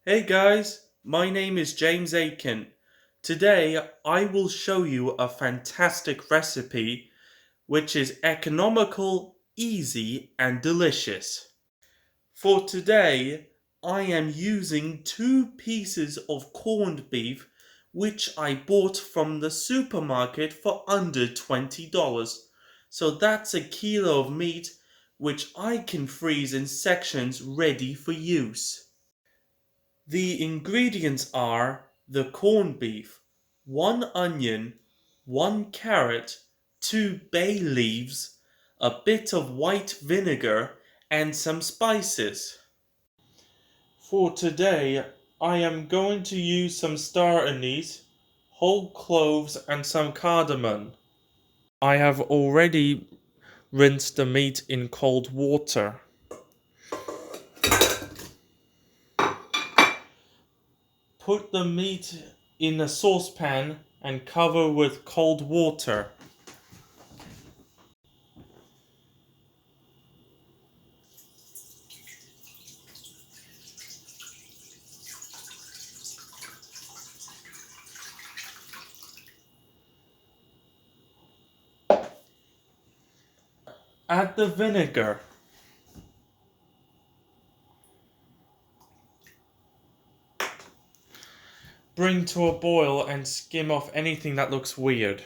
Hey guys, my name is James Aiken. Today I will show you a fantastic recipe which is economical, easy and delicious. For today I am using 2 pieces of corned beef which I bought from the supermarket for under $20. So that's a kilo of meat which I can freeze in sections ready for use. The ingredients are the corned beef, 1 onion, 1 carrot, 2 bay leaves, a bit of white vinegar, and some spices. For today, I am going to use some star anise, whole cloves, and some cardamom. I have already rinsed the meat in cold water. Put the meat in a saucepan and cover with cold water. Add the vinegar. Bring to a boil and skim off anything that looks weird.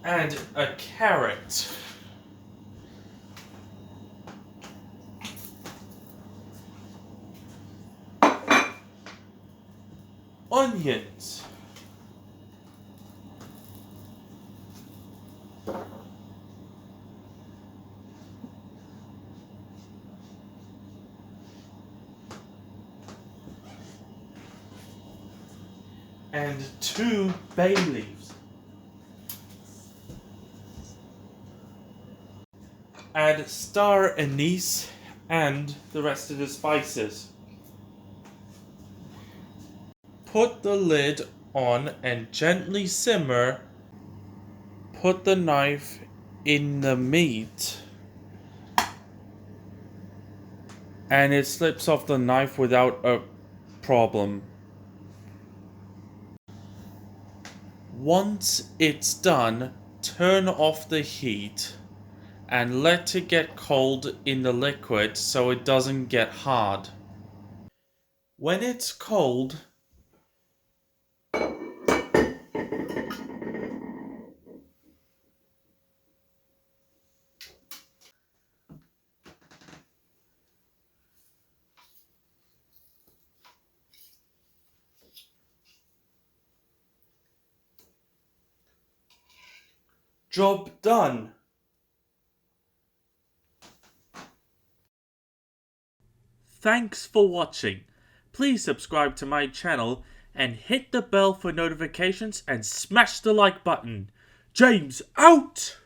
Add a carrot. Onions. And 2 bay leaves. Add star anise and the rest of the spices. Put the lid on and gently simmer. Put the knife in the meat and it slips off the knife without a problem. Once it's done, turn off the heat and let it get cold in the liquid so it doesn't get hard. When it's cold, job done. Thanks for watching. Please subscribe to my channel and hit the bell for notifications and smash the like button. James out!